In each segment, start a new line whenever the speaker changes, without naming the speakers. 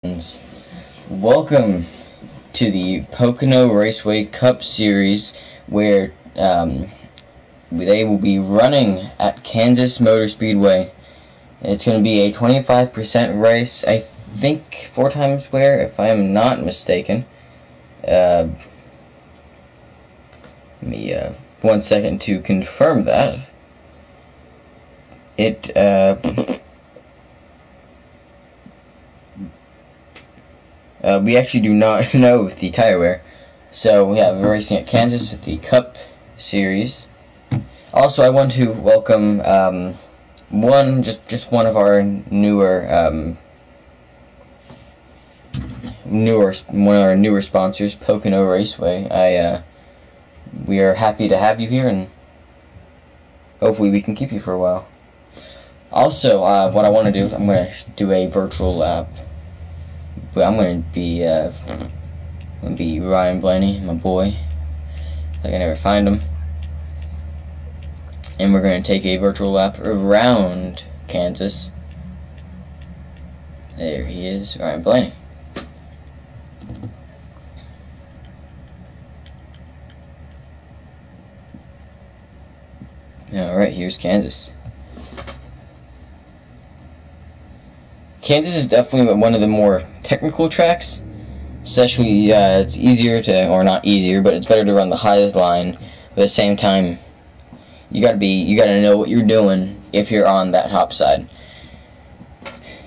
friends, welcome to the Pocono Raceway Cup Series, where they will be running at Kansas Motor Speedway. It's going to be a 25% race, I think 4 times wear, if I am not mistaken. Give me 1 second to confirm that. We actually do not know the tire wear. So we have racing at Kansas with the Cup Series. Also, I want to welcome one of our newer sponsors, Pocono Raceway. We are happy to have you here, and hopefully we can keep you for a while. Also, what I want to do, I'm going to do a virtual lap. But I'm going to be Ryan Blaney, my boy. If I can ever find him. And we're going to take a virtual lap around Kansas. There he is, Ryan Blaney. Alright, here's Kansas. Kansas is definitely one of the more technical tracks, especially it's easier to, or not easier, but it's better to run the highest line, but at the same time, you gotta know what you're doing if you're on that top side.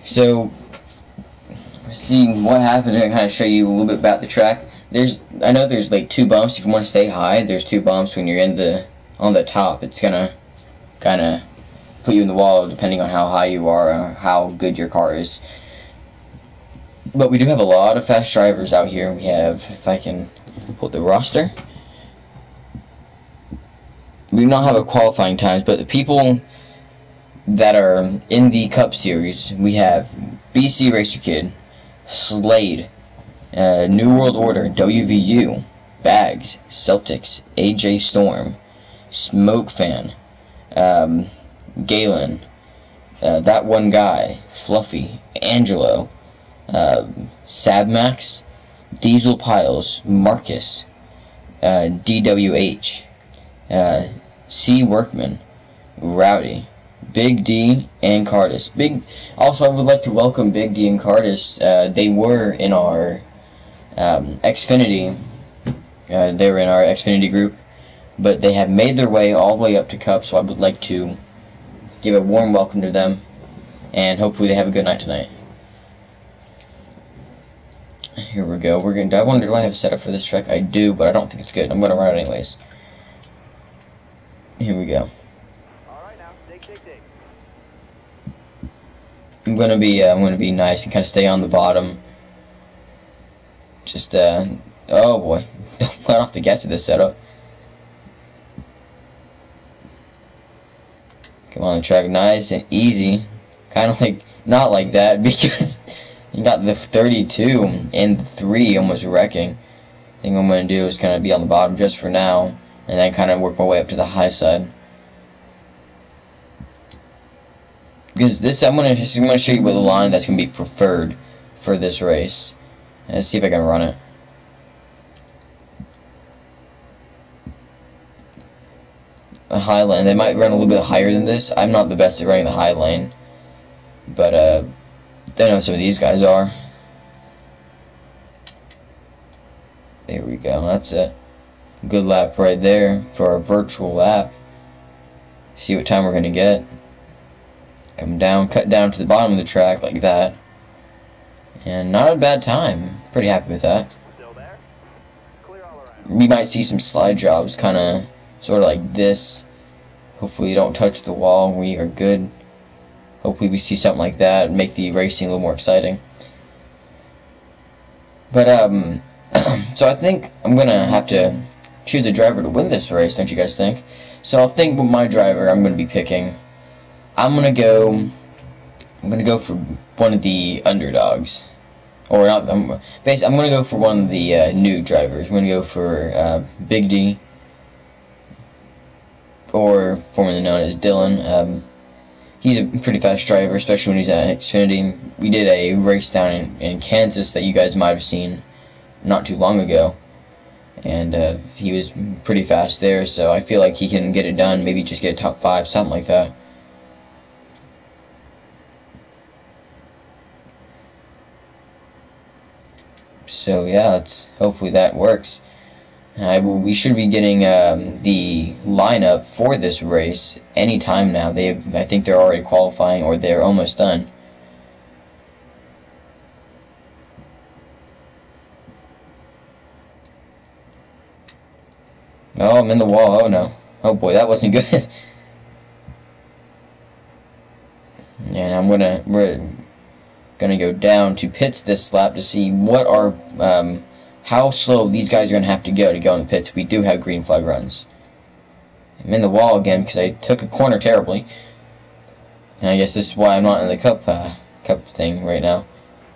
So, see what happens, I'm gonna kind of show you a little bit about the track. I know there's like 2 bumps. If you want to stay high, there's 2 bumps when you're on the top. It's gonna kind of put you in the wall depending on how high you are or how good your car is. But we do have a lot of fast drivers out here. We have, if I can pull the roster, we do not have a qualifying times, but the people that are in the Cup Series, we have BC Racer Kid, Slade, New World Order, WVU, Bags, Celtics, AJ Storm, Smoke Fan, Galen, that one guy, Fluffy, Angelo, Sabmax, Diesel Piles, Marcus, DWH, C Workman, Rowdy, Big D, and Cardis. Also, I would like to welcome Big D and Cardis. They were in our Xfinity. They were in our Xfinity group, but they have made their way all the way up to Cup. So I would like to give a warm welcome to them, and hopefully they have a good night tonight. Here we go. I wonder, do I have a setup for this track? I do, but I don't think it's good. I'm going to run it anyways. Here we go.
Alright now, take.
I'm going to be nice and kind of stay on the bottom. Just, oh boy. Don't let off the gas of this setup. Come on the track, nice and easy. Kind of like, not like that, because you got the 32 and the 3 almost wrecking. I think what I'm going to do is kind of be on the bottom just for now, and then kind of work my way up to the high side. Because this, I'm going to show you what the line that's going to be preferred for this race. Let's see if I can run it. A high lane. They might run a little bit higher than this. I'm not the best at running the high lane, but I know some of these guys are. There we go. That's a good lap right there for a virtual lap. See what time we're gonna get. Come down, cut down to the bottom of the track like that, and not a bad time. Pretty happy with that.
Still there? Clear all around.
We might see some slide jobs, kind of, sort of like this. Hopefully you don't touch the wall. We are good. Hopefully we see something like that and make the racing a little more exciting. But, so I think I'm going to have to choose a driver to win this race, don't you guys think? So I think with my driver I'm going to be picking, I'm going to go for one of the underdogs. Or not, I'm going to go for one of the new drivers. I'm going to go for Big D, or formerly known as Dylan. he's a pretty fast driver, especially when he's at Xfinity. We did a race down in Kansas that you guys might have seen not too long ago, and he was pretty fast there, so I feel like he can get it done, maybe just get a top 5, something like that. So yeah, hopefully that works. We should be getting the lineup for this race anytime now. I think they're already qualifying, or they're almost done. Oh, I'm in the wall. Oh no. Oh boy, that wasn't good. And we're gonna go down to pits this lap to see what are how slow these guys are gonna have to go in the pits. We do have green flag runs. I'm in the wall again because I took a corner terribly, and I guess this is why I'm not in the cup thing right now.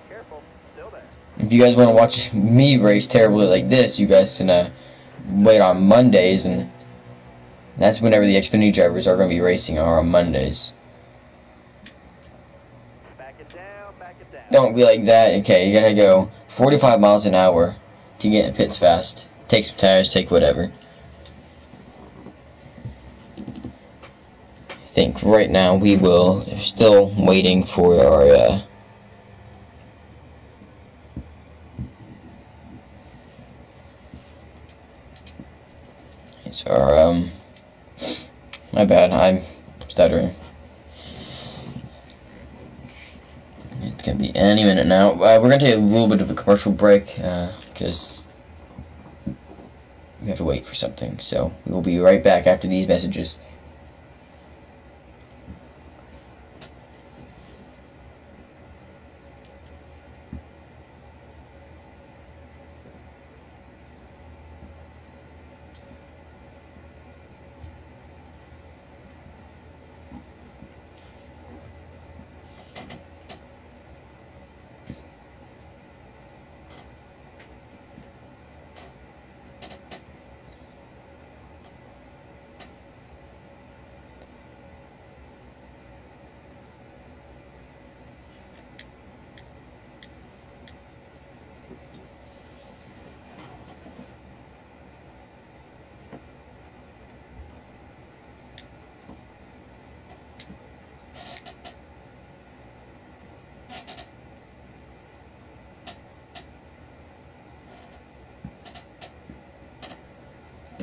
Careful, still there.
If you guys want to watch me race terribly like this, you guys can wait on Mondays, and that's whenever the Xfinity drivers are going to be racing, are on Mondays.
Back it down, back it down.
Don't be like that. Okay, you're going to go 45 miles an hour to get in pits fast. Take some tires, take whatever. I think right now they're still waiting for our my bad, I'm stuttering. It's gonna be any minute now. We're gonna take a little bit of a commercial break because we have to wait for something. So we will be right back after these messages.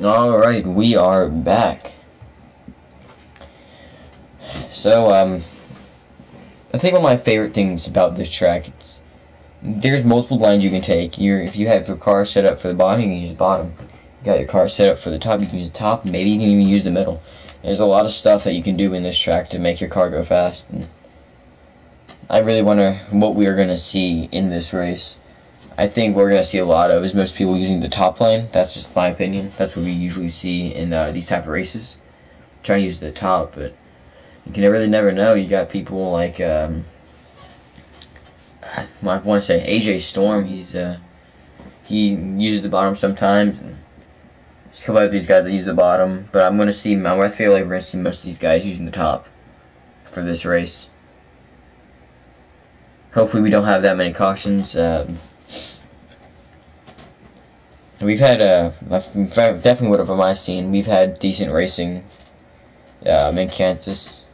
Alright, we are back. So, I think one of my favorite things about this track, there's multiple lines you can take. If you have your car set up for the bottom, you can use the bottom. You got your car set up for the top, you can use the top. Maybe you can even use the middle. There's a lot of stuff that you can do in this track to make your car go fast. And I really wonder what we are going to see in this race. I think what we're going to see a lot of is most people using the top lane. That's just my opinion. That's what we usually see in these type of races. Trying to use the top, but you can really never know. You got people like I want to say AJ Storm. He uses the bottom sometimes, and there's a couple of these guys that use the bottom. But I feel like we're gonna see most of these guys using the top for this race. Hopefully, we don't have that many cautions. We've had definitely what have I seen. We've had decent racing in Kansas.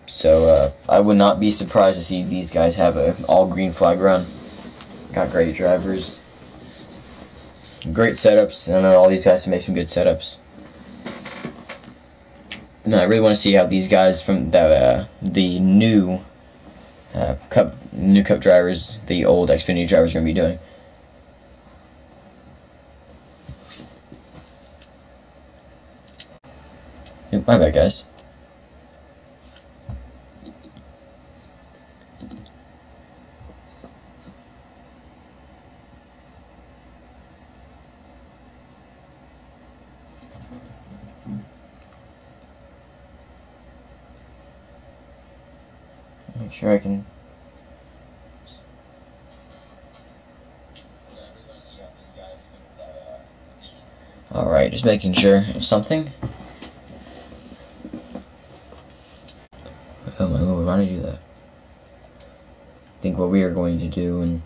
So I would not be surprised to see these guys have an all green flag run. Got great drivers, great setups. I know all these guys can make some good setups. And I really want to see how these guys from the new cup drivers, the old Xfinity drivers, are going to be doing. My bad, guys. Make sure I can. Alright, just making sure of something. what we are going to do. And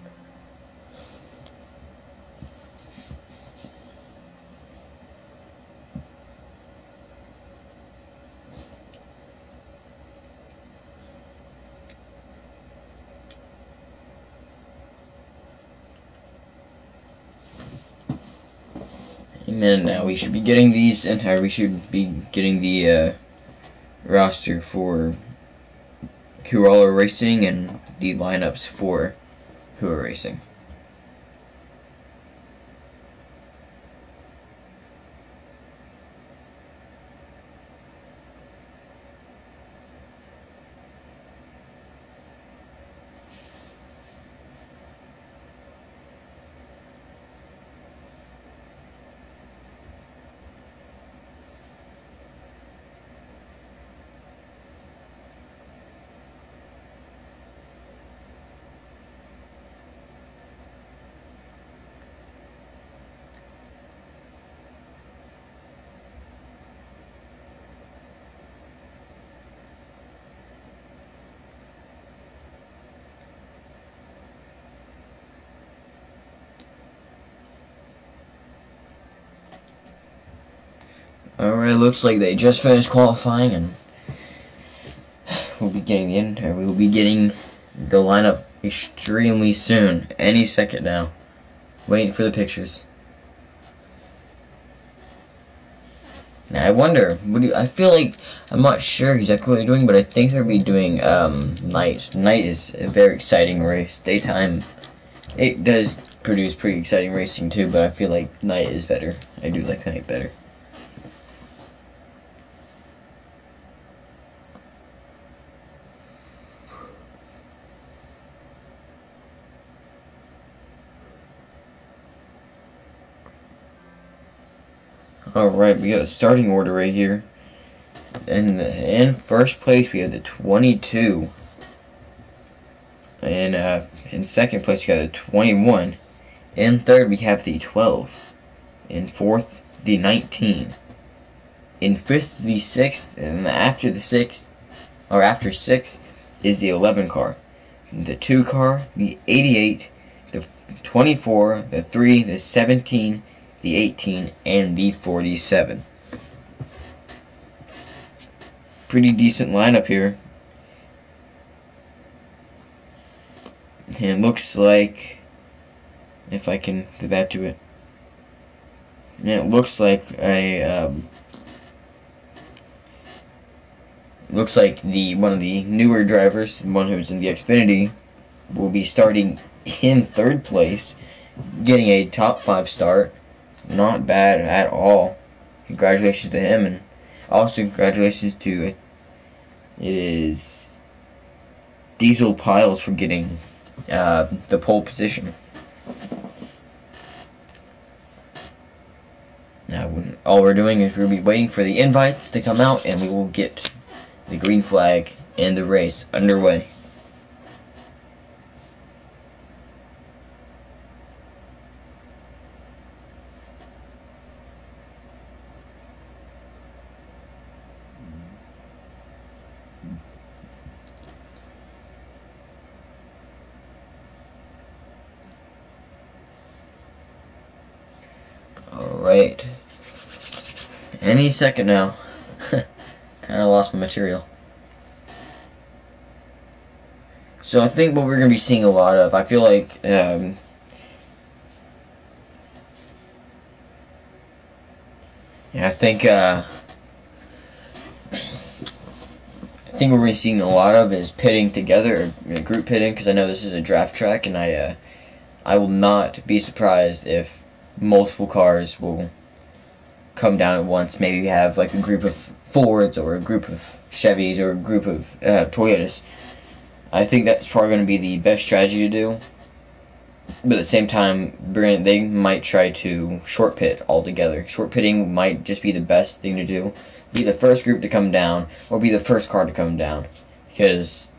now we should be getting these, and we should be getting the roster for who all are racing and the lineups for who are racing. Alright, looks like they just finished qualifying, and we'll be getting we will be getting the lineup extremely soon, any second now. Waiting for the pictures. Now I wonder, I feel like I'm not sure exactly what they're doing, but I think they'll be doing night. Night is a very exciting race. Daytime, it does produce pretty exciting racing too, but I feel like night is better. I do like night better. Alright, we got a starting order right here. And in first place we have the 22. And in second place we got the 21. In third we have the 12. In fourth, the 19. In fifth, the 6th. And after the 6th, or after 6th, is the 11 car. The 2 car, the 88, the 24, the 3, the 17, the 18, and the 47. Pretty decent lineup here. And it looks like, if I can do that to it, and it looks like one of the newer drivers, one who's in the Xfinity, will be starting in third place, getting a top 5 start. Not bad at all. Congratulations to him, and also congratulations to, it is Diesel Piles, for getting the pole position. Now all we're doing is we'll be waiting for the invites to come out, and we will get the green flag and the race underway. Alright. Any second now. Kinda lost my material. So I think what we're going to be seeing a lot of, I feel like, I think what we're seeing a lot of is pitting together, or group pitting, because I know this is a draft track, and I will not be surprised if multiple cars will come down at once. Maybe we have like a group of Fords, or a group of Chevys, or a group of Toyotas. I think that's probably going to be the best strategy to do. But at the same time, they might try to short pit altogether. Short pitting might just be the best thing to do. Be the first group to come down, or be the first car to come down, because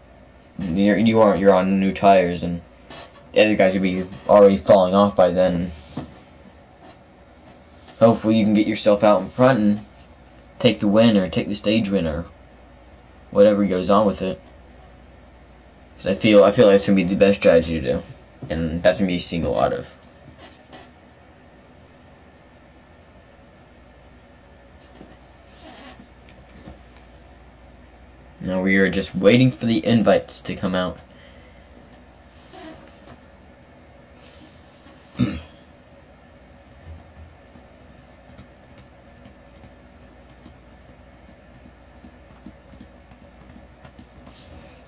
you're on new tires, and the other guys will be already falling off by then. Hopefully you can get yourself out in front and take the win, or take the stage win, or whatever goes on with it. Because I feel like it's gonna be the best strategy to do, and that's gonna be seeing a lot of. Now we are just waiting for the invites to come out.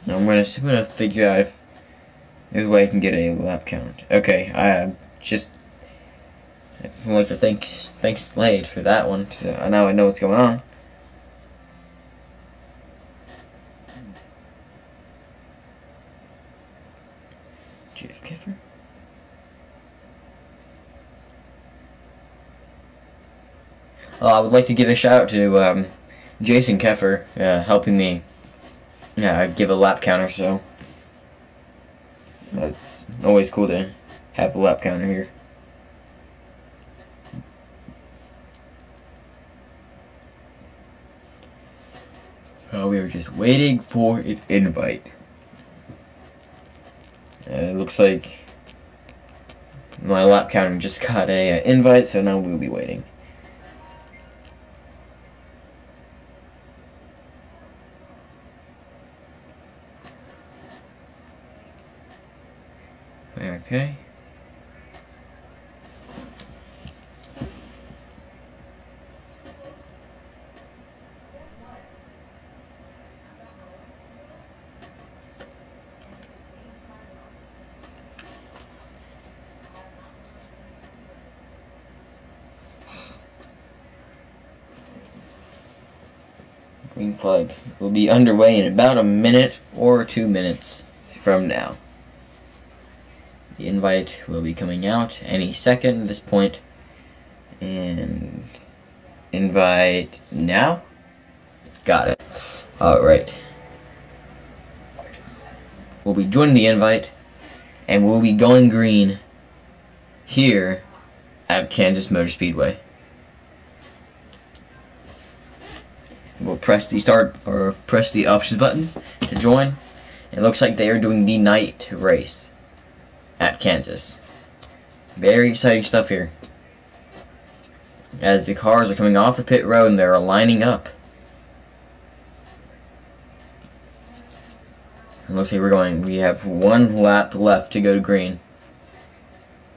Now I'm gonna figure out if there's a way I can get a lap count. Okay, I just I'd like to thanks Slade for that one. So now I know what's going on. Jeff Keffer. I would like to give a shout out to Jason Keffer helping me give a lap counter. So it's always cool to have a lap counter here. We are just waiting for an invite. It looks like my lap counter just got a invite, so now we'll be waiting. Okay. Green flag will be underway in about a minute or 2 minutes from now. The invite will be coming out any second at this point. And invite now? Got it. Alright. We'll be joining the invite, and we'll be going green here at Kansas Motor Speedway. We'll press the options button to join. It looks like they are doing the night race at Kansas. Very exciting stuff here. As the cars are coming off the pit road and they're lining up. It looks like we have 1 lap left to go to green.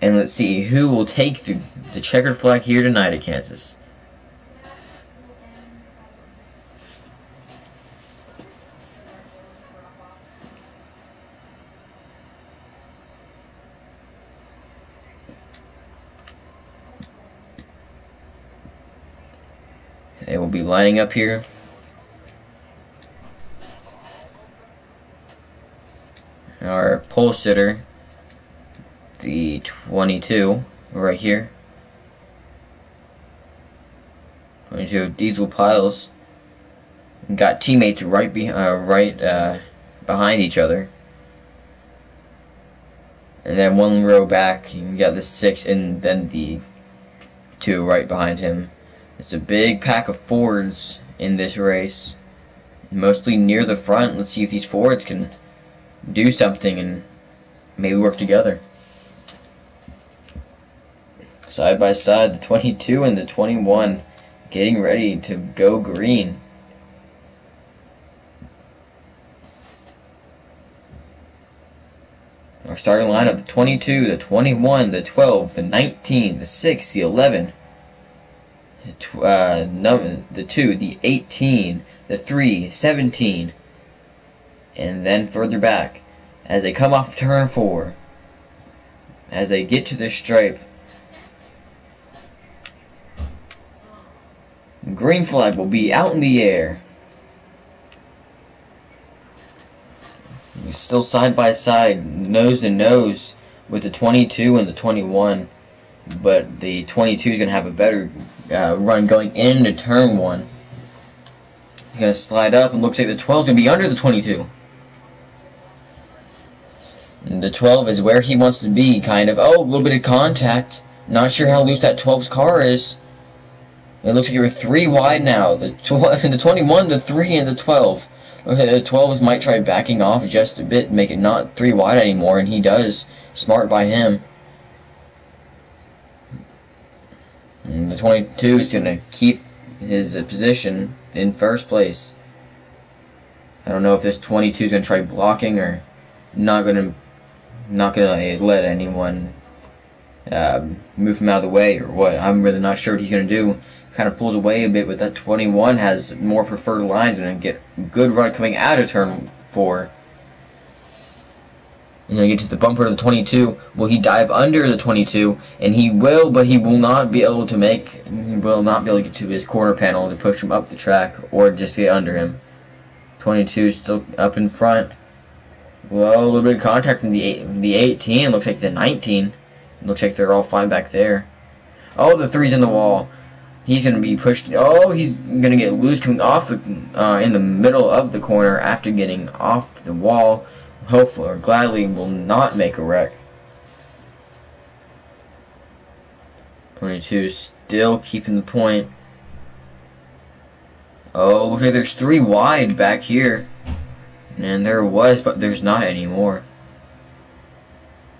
And let's see who will take the checkered flag here tonight at Kansas. They will be lining up here. Our pole sitter, the 22, right here. 22 Diesel Piles. Got teammates right behind each other. And then 1 row back, you got the 6 and then the 2 right behind him. It's a big pack of Fords in this race, mostly near the front. Let's see if these Fords can do something and maybe work together. Side by side, the 22 and the 21 getting ready to go green. Our starting lineup: the 22, the 21, the 12, the 19, the 6, the 11. The 2, the 18, the 3, 17, and then further back as they come off of turn 4, as they get to the stripe. Green flag will be out in the air. We're still side by side, nose to nose with the 22 and the 21, but the 22 is going to have a better run going into turn 1. He's going to slide up, and looks like the 12 is going to be under the 22. And the 12 is where he wants to be, kind of. Oh, a little bit of contact. Not sure how loose that 12's car is. It looks like you're 3 wide now. The 21, the 3, and the 12. Okay, the 12s might try backing off just a bit, make it not 3 wide anymore, and he does. Smart by him. And the 22 is going to keep his position in first place. I don't know if this 22 is going to try blocking or not going to let anyone move him out of the way or what. I'm really not sure what he's going to do. Kind of pulls away a bit, but that 21 has more preferred lines and get a good run coming out of turn 4. And then get to the bumper of the 22. Will he dive under the 22? And he will, but he will not be able to get to his corner panel to push him up the track or just get under him. 22 still up in front. Well, a little bit of contact from the 18. Looks like the 19. Looks like they're all fine back there. Oh, the 3's in the wall. He's going to be pushed. Oh, he's going to get loose coming off in the middle of the corner after getting off the wall. Hopefully or gladly will not make a wreck. 22 still keeping the point. Oh, looks like there's 3 wide back here. And there was, but there's not anymore.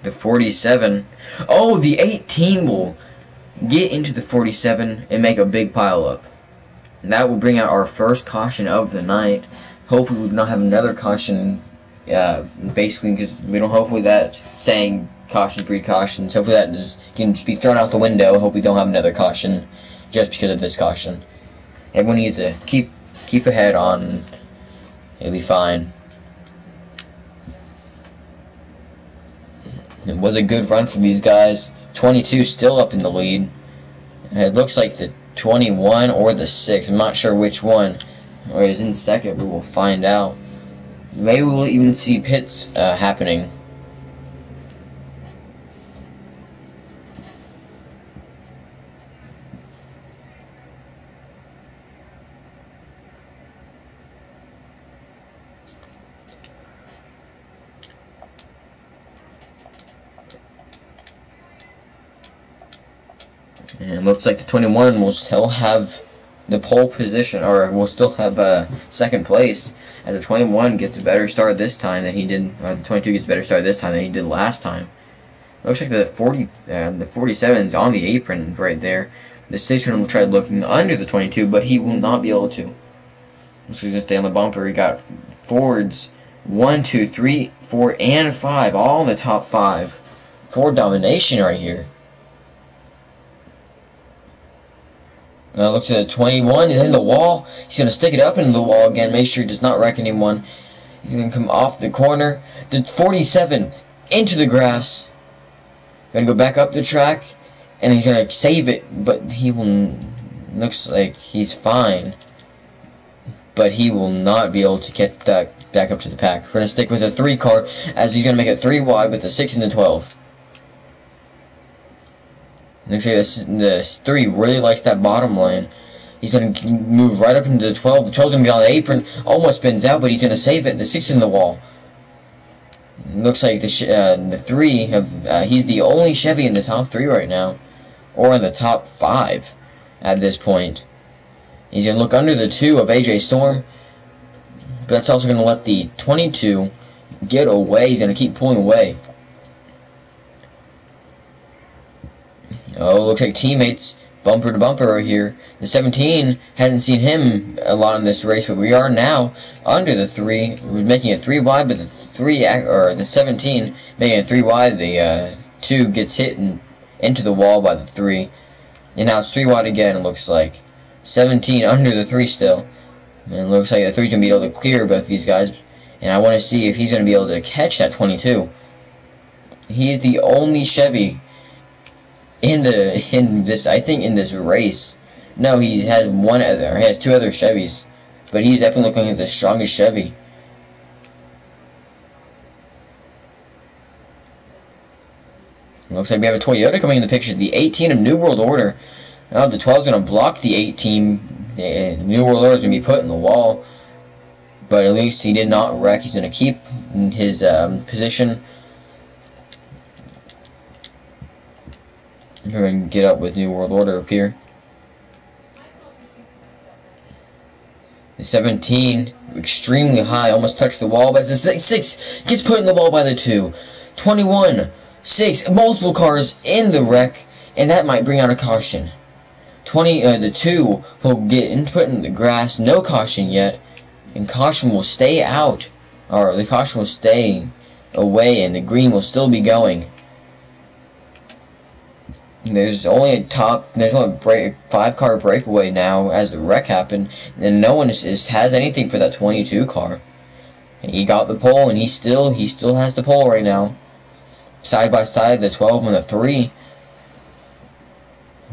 The 47. Oh, the 18 will get into the 47 and make a big pile up. And that will bring out our first caution of the night. Hopefully we do not have another caution. Basically, because we don't. Hopefully that saying caution breed cautions. Hopefully that can just be thrown out the window. Hope we don't have another caution just because of this caution. Everyone needs to keep ahead on. It'll be fine. It was a good run for these guys. 22 still up in the lead. It looks like the 21 or the 6. I'm not sure which one. Or is in second. We will find out. Maybe we'll even see pits happening. And it looks like the 21 will still have the pole position, or will still have second place, as the 21 gets a better start this time than he did, or the 22 gets a better start this time than he did last time. Looks like the 47 is on the apron right there. The 6 will try looking under the 22, but he will not be able to. Looks like he's going to stay on the bumper. He got Fords 1, 2, 3, 4, and 5, all in the top 5. Ford domination right here. Looks at the 21, he's in the wall. He's going to stick it up into the wall again, make sure he does not wreck anyone. He's going to come off the corner. The 47 into the grass. Going to go back up the track, and he's going to save it, but he will. Looks like he's fine, but he will not be able to get that back up to the pack. We're going to stick with a 3 car, as he's going to make it 3 wide with the 6 and the 12. Looks like this 3 really likes that bottom line. He's going to move right up into the 12. The 12's going to get on the apron. Almost spins out, but he's going to save it. The 6 in the wall. Looks like the 3, he's the only Chevy in the top 3 right now. Or in the top 5 at this point. He's going to look under the 2 of AJ Storm. But that's also going to let the 22 get away. He's going to keep pulling away. Oh, looks like teammates bumper to bumper right here. The 17 hasn't seen him a lot in this race, but we are now under the 3. We're making it 3 wide, but the 17 making it 3 wide. The 2 gets hit into the wall by the 3, and now it's 3 wide again. It looks like 17 under the 3 still, and it looks like the 3's gonna be able to clear both these guys. And I want to see if he's gonna be able to catch that 22. He's the only Chevy in this race. No, he has he has 2 other Chevys, but he's definitely looking at the strongest Chevy. Looks like we have a Toyota coming in the picture. The 18 of New World Order. Now the 12 is going to block the 18. The New World Order is going to be put in the wall, but at least he did not wreck. He's going to keep his position. We're going to get up with New World Order up here. The 17, extremely high, almost touched the wall, but it's a 6 gets put in the wall by the 2. 21, 6, multiple cars in the wreck, and that might bring out a caution. The 2 will get put in the grass, no caution yet, and caution will stay out, or the caution will stay away, and the green will still be going. There's only a 5-car breakaway now as the wreck happened, and no one has anything for that 22 car. He got the pole, and he still has the pole right now. Side by side, the 12 and the 3.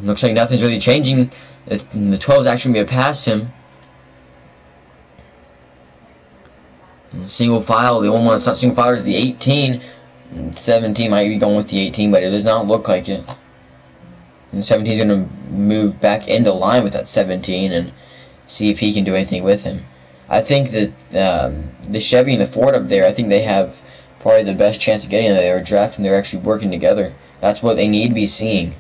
Looks like nothing's really changing. The 12 is actually going to pass him. Single file, the only one that's not single file is the 18. 17 might be going with the 18, but it does not look like it. And 17 is going to move back into line with that 17 and see if he can do anything with him. I think that the Chevy and the Ford up there, I think they have probably the best chance of getting there. They're drafting, they're actually working together. That's what they need to be seeing.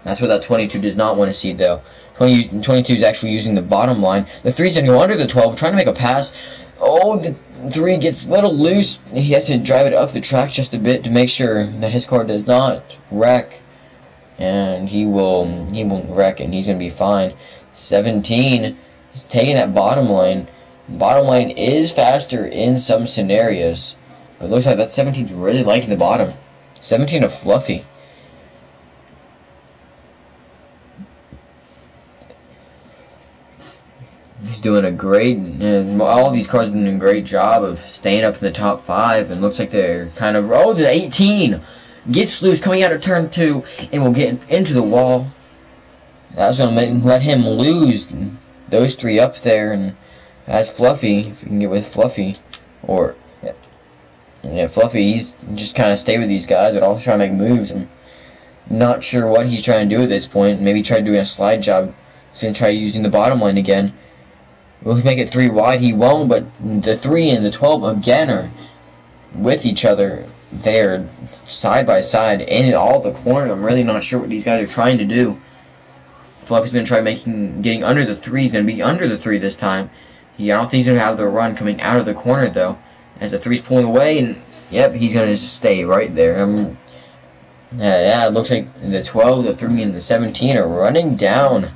That's what that 22 does not want to see, though. 22 is actually using the bottom line. The 3 is going to go under the 12, trying to make a pass. Oh, the 3 gets a little loose. He has to drive it up the track just a bit to make sure that his car does not wreck. And he won't wreck, and he's going to be fine. 17 is taking that bottom lane. Bottom lane is faster in some scenarios, but it looks like that 17's really liking the bottom. 17 of Fluffy. He's doing a great, all these cars are doing a great job of staying up in the top 5, and looks like they're kind of, oh, the 18 gets loose coming out of turn 2 and will get into the wall. That's going to let him lose those 3 up there, and that's Fluffy, if we can get with Fluffy, or, yeah, Fluffy, he's just kind of stay with these guys, but also trying to make moves. I'm not sure what he's trying to do at this point. Maybe try doing a slide job. He's going to try using the bottom line again. Will he make it 3 wide? He won't, but the 3 and the 12 again are with each other. They are side by side in all the corners. I'm really not sure what these guys are trying to do. Fluffy's going to try getting under the 3. He's going to be under the 3 this time. I don't think he's going to have the run coming out of the corner, though. As the 3's pulling away, and yep, he's going to just stay right there. Yeah, it looks like the 12, the 3, and the 17 are running down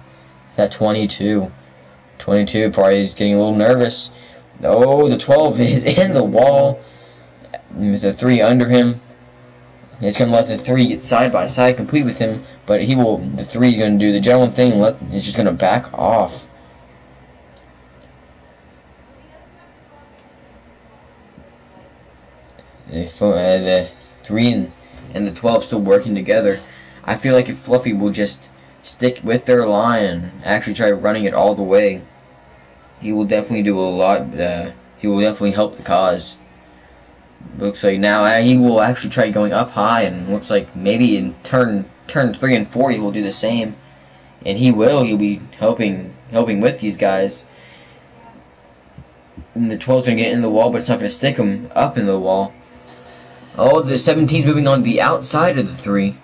that 22. 22 probably is getting a little nervous. Oh, the 12 is in the wall with the 3 under him. It's going to let the 3 get side by side complete with him, but the 3 is going to do the gentleman thing and it's just going to back off. The 3 and the 12 still working together. I feel like if Fluffy will just stick with their line and actually try running it all the way, he will definitely do a lot. He will definitely help the cause. Looks like now he will actually try going up high, and looks like maybe in turn 3 and 4 he will do the same. And he'll be helping with these guys. And the 12's going to get in the wall, but it's not going to stick him up in the wall. Oh, the 17's moving on the outside of the 3.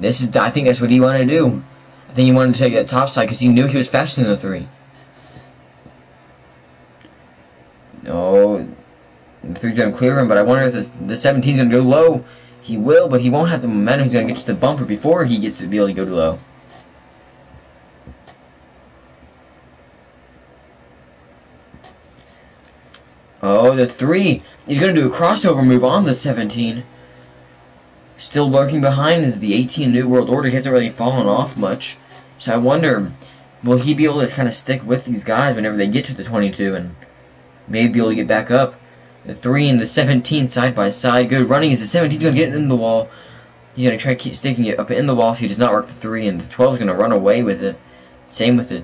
I think that's what he wanted to do. I think he wanted to take that top side because he knew he was faster than the 3. No, the 3's going to clear him, but I wonder if the 17's going to go low. He will, but he won't have the momentum. He's going to get to the bumper before he gets to be able to go low. Oh, the 3 is going to do a crossover move on the 17. Still lurking behind is the 18 New World Order. He hasn't really fallen off much. So I wonder, will he be able to kind of stick with these guys whenever they get to the 22 and maybe be able to get back up? The 3 and the 17 side by side. Good running as the 17 is going to get in the wall. He's going to try to keep sticking it up in the wall so he does not work the 3, and the 12 is going to run away with it. Same with the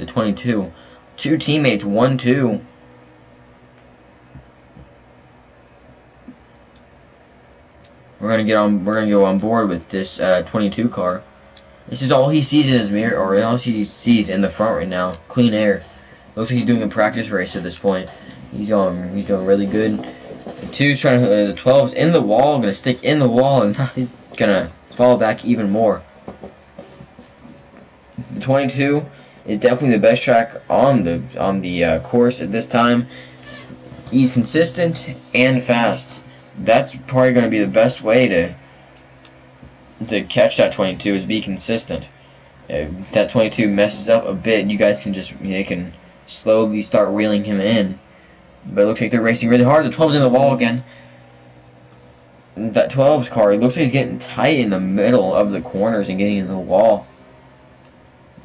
22. 2 teammates, 1-2. We're gonna go on board with this 22 car. This is all he sees in his mirror, or all he sees in the front right now. Clean air. Looks like he's doing a practice race at this point. He's doing really good. The 2's trying to, the 12's in the wall, gonna stick in the wall, and he's gonna fall back even more. The 22 is definitely the best track on the course at this time. He's consistent and fast. That's probably going to be the best way to catch that 22 is be consistent. If that 22 messes up a bit, you guys can they can slowly start reeling him in. But it looks like they're racing really hard. The 12's in the wall again. That 12's car, it looks like he's getting tight in the middle of the corners and getting in the wall.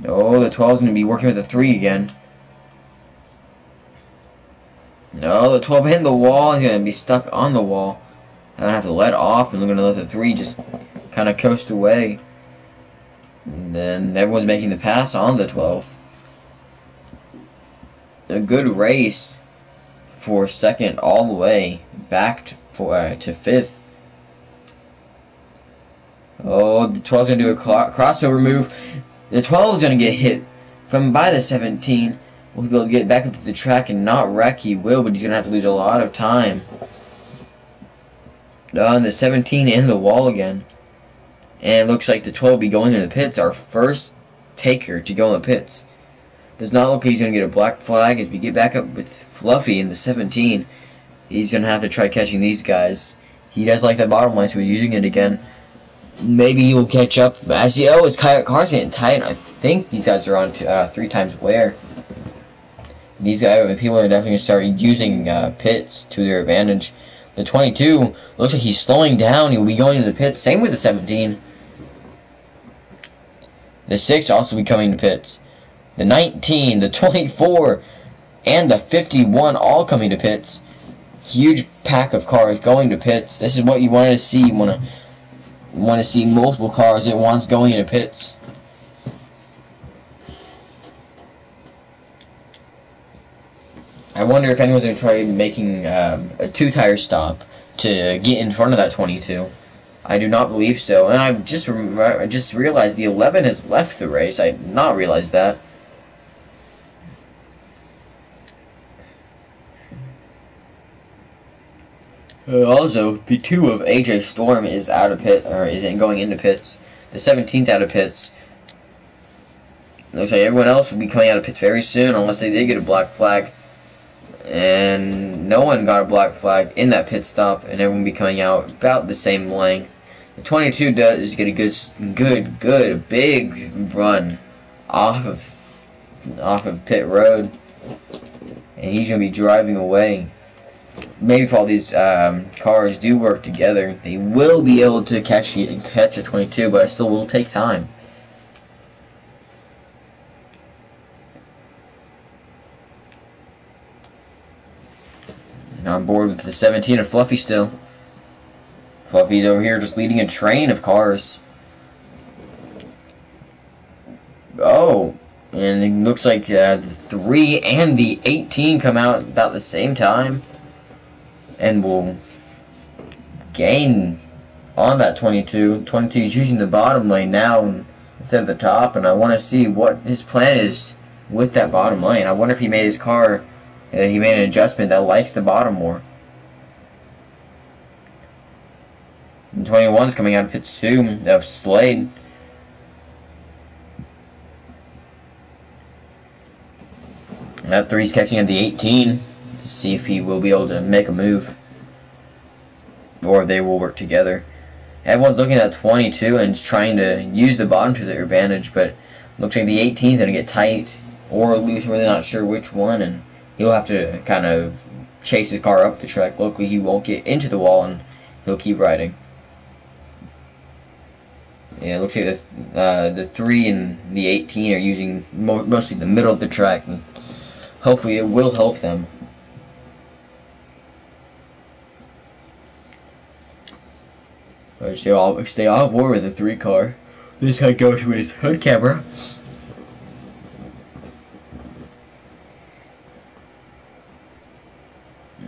Oh, the 12's going to be working with the 3 again. No, the 12 hitting the wall. He's going to be stuck on the wall. I'm going to have to let off, and I'm going to let the 3 just kind of coast away. And then everyone's making the pass on the 12. A good race for second all the way back to 5th. Oh, the 12's going to do a crossover move. The 12's going to get hit from by the 17. Will he be able to get back up to the track and not wreck? He will, but he's going to have to lose a lot of time. And the 17 in the wall again. And it looks like the 12 will be going into the pits. Our first taker to go in the pits. Does not look like he's going to get a black flag as we get back up with Fluffy in the 17. He's going to have to try catching these guys. He does like that bottom line, so he's using it again. Maybe he will catch up. As you know, his car's getting tight. I think these guys are on 3 times wear. These guys, people are definitely going to start using pits to their advantage. The 22 looks like he's slowing down. He will be going to the pits. Same with the 17. The 6 also be coming to pits. The 19, the 24, and the 51 all coming to pits. Huge pack of cars going to pits. This is what you wanted to see. You want to see multiple cars at once going into pits. I wonder if anyone's going to try making a 2-tire stop to get in front of that 22. I do not believe so. And I just realized the 11 has left the race. I did not realize that. Also, the 2 of AJ Storm is out of pit, or isn't going into pits. The 17's out of pits. Looks like everyone else will be coming out of pits very soon, unless they did get a black flag. And no one got a black flag in that pit stop, and everyone will be coming out about the same length. The 22 does get a good, big run off of pit road, and he's gonna be driving away. Maybe if all these cars do work together, they will be able to catch a 22, but it still will take time. On board with the 17 of Fluffy still. Fluffy's over here just leading a train of cars. Oh, and it looks like the 3 and the 18 come out about the same time. And will gain on that 22. 22 is using the bottom lane now instead of the top, and I want to see what his plan is with that bottom lane. I wonder if he made his car, he made an adjustment that likes the bottom more. And 21 is coming out of pits 2 of Slade. And that 3 is catching at the 18. See if he will be able to make a move, or they will work together. Everyone's looking at 22 and trying to use the bottom to their advantage, but looks like the 18 is going to get tight or loose. We're really not sure which one, and he'll have to kind of chase his car up the track. Luckily, he won't get into the wall, and he'll keep riding. Yeah, it looks like the 3 and the 18 are using mostly the middle of the track, and hopefully it will help them. Stay on board with the 3 car. This guy goes to his hood camera.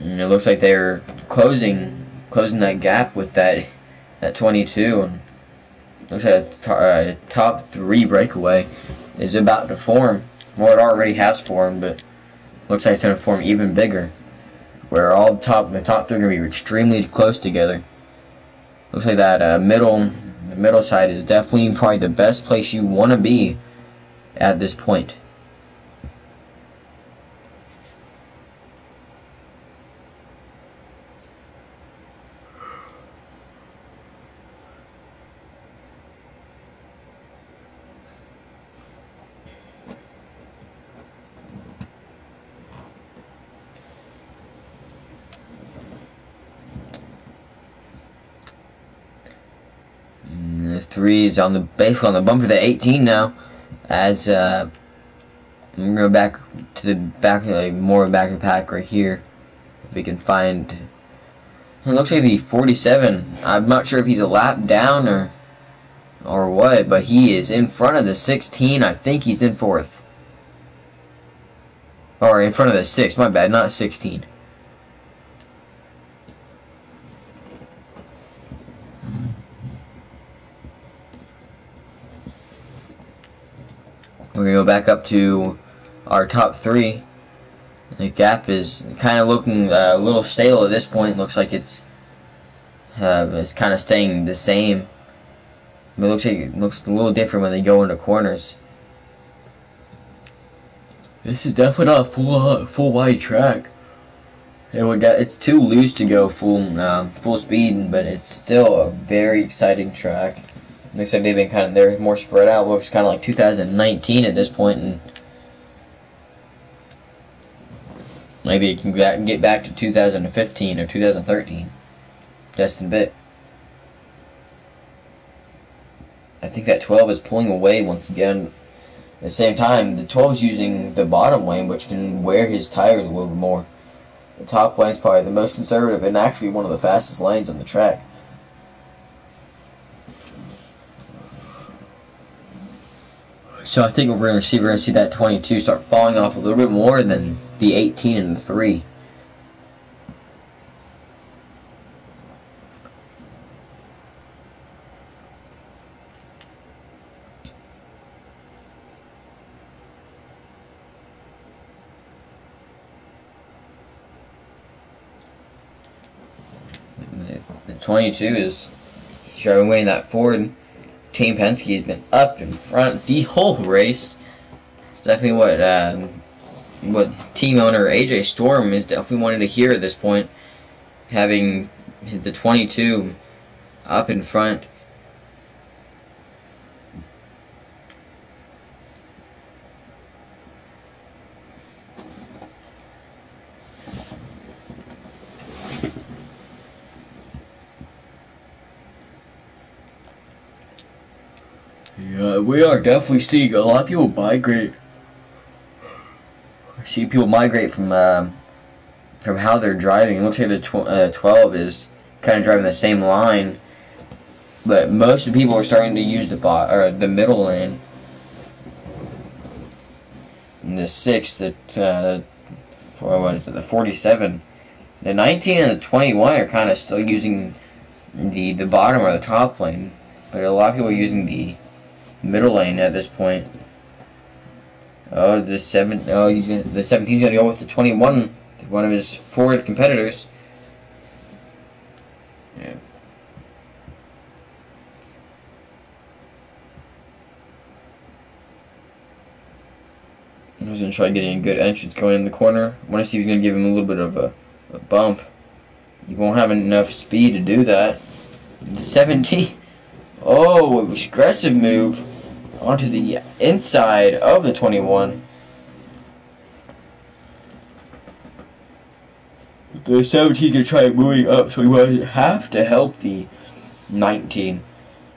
And it looks like they're closing that gap with that 22. And looks like a top 3 breakaway is about to form. Well, it already has formed, but looks like it's going to form even bigger. Where the top 3 are going to be extremely close together. Looks like that the middle side is definitely probably the best place you want to be at this point. 3 is on the basically on the bumper to 18 now. As I'm gonna go back to the back, like more back of the pack right here. If we can find, it looks like the 47. I'm not sure if he's a lap down or what, but he is in front of the 16. I think he's in 4th. Or in front of the 6, my bad, not 16. We're going to go back up to our top 3. The gap is kind of looking a little stale at this point. Looks like it's kind of staying the same. But it looks a little different when they go into corners. This is definitely not a full wide track. It's too loose to go full speed, but it's still a very exciting track. Looks like they've been they're more spread out. Looks kind of like 2019 at this point, and maybe it can get back to 2015 or 2013, just a bit. I think that 12 is pulling away once again. At the same time, the 12 is using the bottom lane, which can wear his tires a little bit more. The top lane is probably the most conservative and actually one of the fastest lanes on the track. So I think we're going to see that 22 start falling off a little bit more than the 18 and the 3. The 22 is driving away in that Ford. Team Penske has been up in front the whole race. Definitely what team owner AJ Storm is definitely wanting to hear at this point, having the 22 up in front. Yeah, we are definitely seeing a lot of people migrate. See people migrate from how they're driving. It looks like the 12 is kind of driving the same line, but most of the people are starting to use the middle lane. And the 6, the 47, the 19 and the 21 are kind of still using the bottom or the top lane, but a lot of people are using the middle lane at this point. Oh, the 17's gonna go with the 21, one of his Ford competitors. Yeah. I was gonna try getting a good entrance going in the corner. I want to see if he's gonna give him a little bit of a bump. He won't have enough speed to do that. The 17. Oh, aggressive move onto the inside of the 21. The 17 gonna try moving up, so he will have to help the 19,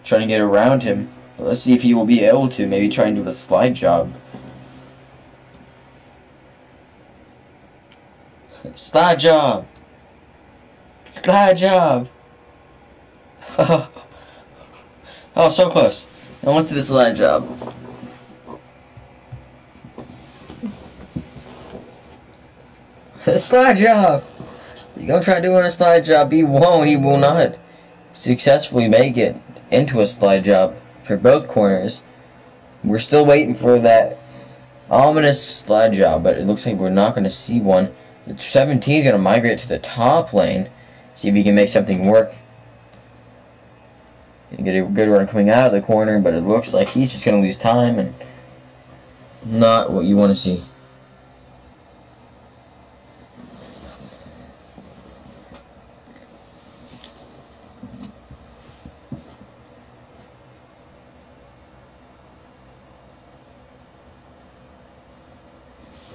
trying to get around him. But let's see if he will be able to. Maybe try and do a slide job. Slide job. Slide job. Oh, so close. Almost to the slide job. Slide job. He's gonna try doing a slide job. He won't. He will not successfully make it into a slide job for both corners. We're still waiting for that ominous slide job, but it looks like we're not going to see one. The 17 is going to migrate to the top lane. See if he can make something work. Get a good run coming out of the corner, but it looks like he's just going to lose time and not what you want to see.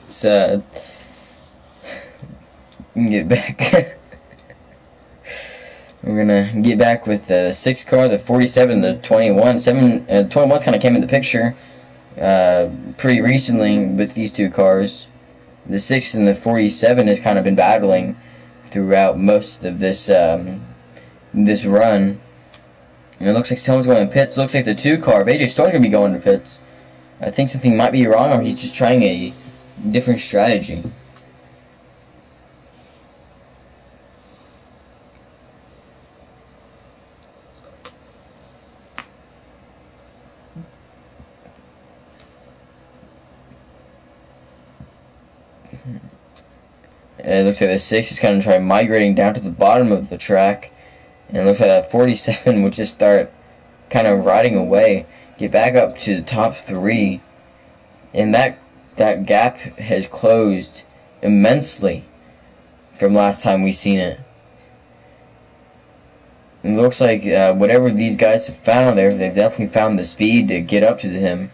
Sad. Get back. We're gonna get back with the 6 car, the 47, the 21. 21's kind of came in the picture pretty recently with these two cars. The 6 and the 47 has kind of been battling throughout most of this this run. And it looks like someone's going to pits. It looks like the 2 car, AJ Stone's going to be going to pits. I think something might be wrong, or he's just trying a different strategy. And it looks like the 6 is kind of trying migrating down to the bottom of the track. And it looks like that 47 will just start kind of riding away, get back up to the top 3. And that gap has closed immensely from last time we seen it. It looks like whatever these guys have found there, they've definitely found the speed to get up to him.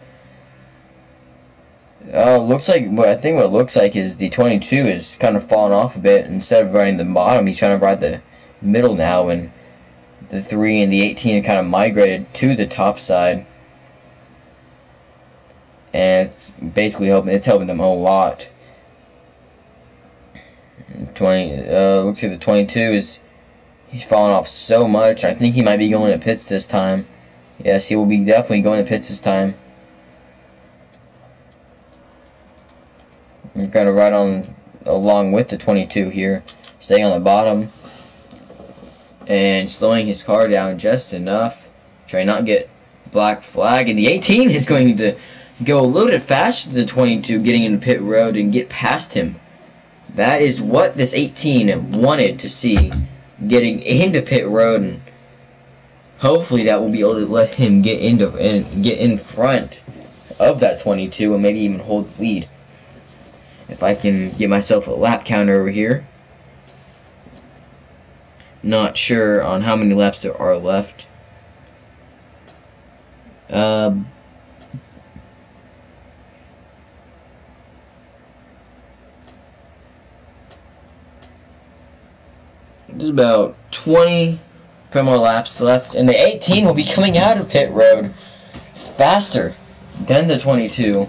Looks like what it looks like is the 22 is kind of falling off a bit. Instead of riding the bottom, he's trying to ride the middle now, and the 3 and the 18 are kind of migrated to the top side, and it's basically helping them a lot. 20 looks like the 22 he's falling off so much. I think he might be going to pits this time. Yes, he will be definitely going to pits this time. We're going to ride on along with the 22 here, staying on the bottom and slowing his car down just enough, trying not to get black flag. And the 18 is going to go a little bit faster than the 22, getting into pit road and get past him. That is what this 18 wanted to see, getting into pit road, and hopefully that will be able to let him get in front of that 22 and maybe even hold the lead. If I can get myself a lap counter over here. Not sure on how many laps there are left. There's about 20 more laps left, and the 18 will be coming out of pit road faster than the 22.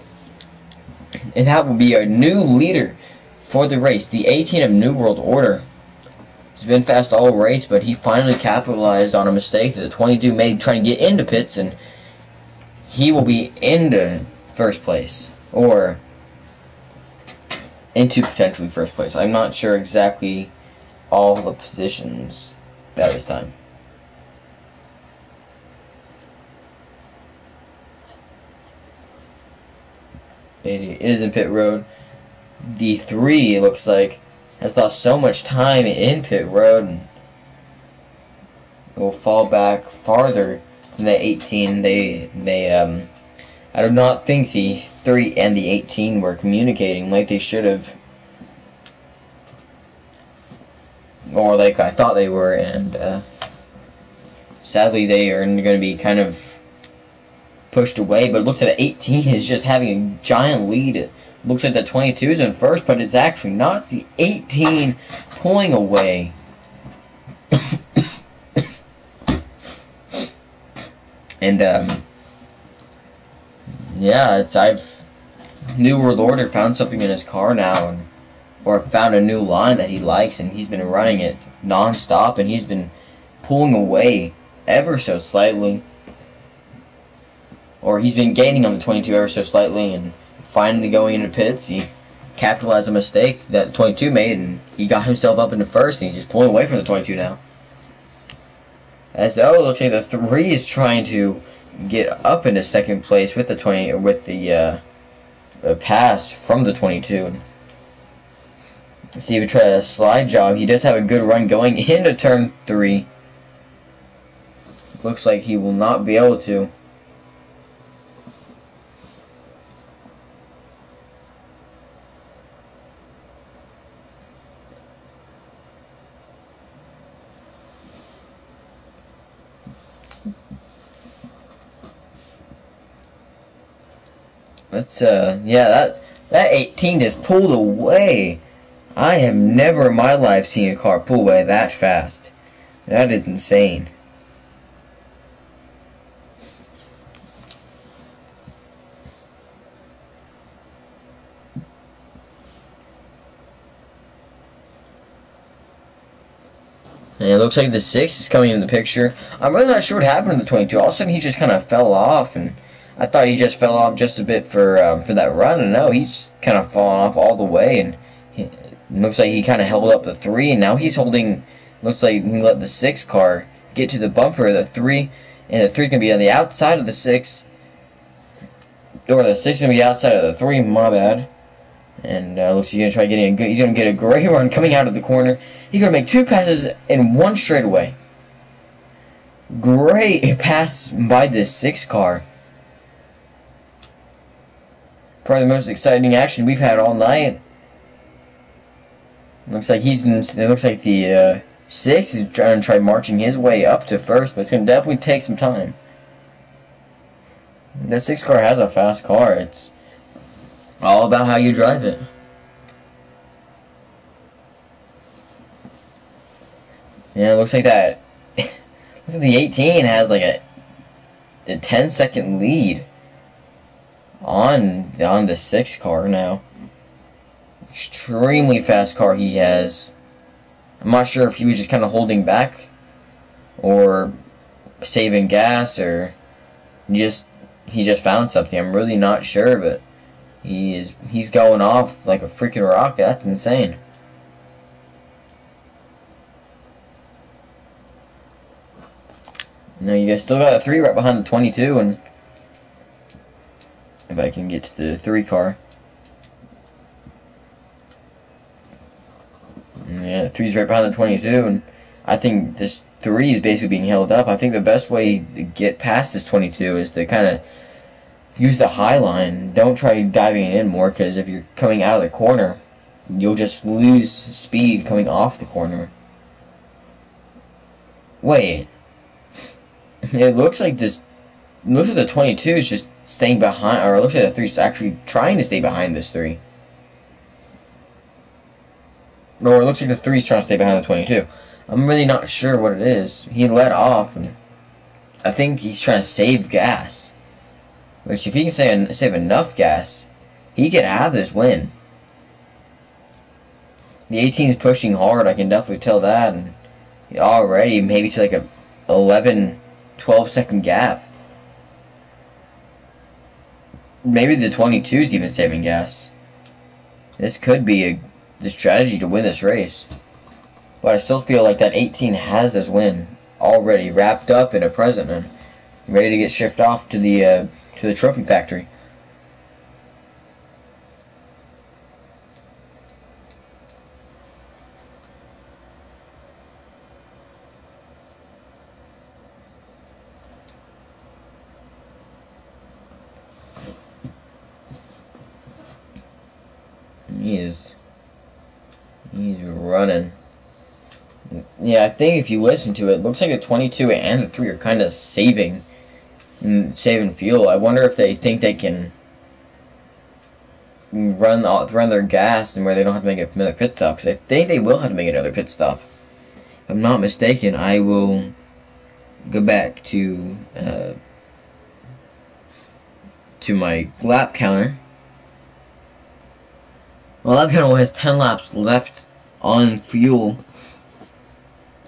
And that will be our new leader for the race, the 18 of New World Order. He's been fast all race, but he finally capitalized on a mistake that the 22 made trying to get into pits, and he will be into first place, or into potentially first place. I'm not sure exactly all the positions at this time. It is in pit road. The 3, it looks like, has lost so much time in pit road, and will fall back farther than the 18. I do not think the 3 and the 18 were communicating like they should have, or like I thought they were, and sadly they are going to be kind of pushed away. But it looks like the 18 is just having a giant lead. It looks like the 22 is in first, but it's actually not. It's the 18 pulling away. And yeah, New World Order found something in his car now, or found a new line that he likes, and he's been running it non-stop, and he's been pulling away ever so slightly. Or he's been gaining on the 22 ever so slightly, and finally going into pits, he capitalized a mistake that the 22 made, and he got himself up into first, and he's just pulling away from the 22 now. As though it looks like the 3 is trying to get up into second place with the pass from the 22. See if he tries a slide job. He does have a good run going into turn 3. Looks like he will not be able to. Yeah, that 18 just pulled away. I have never in my life seen a car pull away that fast. That is insane. And it looks like the 6 is coming in the picture. I'm really not sure what happened to the 22. All of a sudden, he just kind of fell off, and I thought he just fell off just a bit for that run. And no, he's just kind of fallen off all the way. And it looks like he kind of held up the 3, and now he's holding. Looks like he let the 6 car get to the bumper of the 3, and the 3 is gonna be on the outside of the 6, or the 6 is gonna be outside of the 3. My bad. And looks like he's gonna try getting a good. He's gonna get a great run coming out of the corner. He's gonna make 2 passes in 1 straightaway. Great pass by this 6 car. Probably the most exciting action we've had all night. Looks like it looks like the 6 is trying to try marching his way up to first, but it's gonna definitely take some time. The 6 car has a fast car. It's all about how you drive it. Yeah, it looks like that. Looks like the 18 has like a 10-second lead on the 6 car now. Extremely fast car he has. I'm not sure if he was just kind of holding back, or saving gas, or he just found something. I'm really not sure, but he's going off like a freaking rocket. That's insane. Now you guys still got a 3 right behind the 22, and if I can get to the 3 car. Yeah, 3's right behind the 22, and I think this 3 is basically being held up. I think the best way to get past this 22 is to kind of use the high line. Don't try diving in more, because if you're coming out of the corner, you'll just lose speed coming off the corner. Wait. It looks like the 22 is just staying behind, or it looks like the 3 is actually trying to stay behind this 3. Or it looks like the 3 is trying to stay behind the 22. I'm really not sure what it is. He let off, and I think he's trying to save gas. Which, if he can save enough gas, he could have this win. The 18 is pushing hard, I can definitely tell that, and already maybe to like a 12 second gap. Maybe the 22 is even saving gas. This could be the strategy to win this race. But I still feel like that 18 has this win already wrapped up in a present, and ready to get shipped off to the trophy factory. He's running. Yeah, I think if you listen to it, looks like the 22 and the 3 are kind of saving fuel. I wonder if they think they can run their gas and where they don't have to make another pit stop, because I think they will have to make another pit stop. If I'm not mistaken, I will go back to my lap counter. My lap counter has 10 laps left on fuel.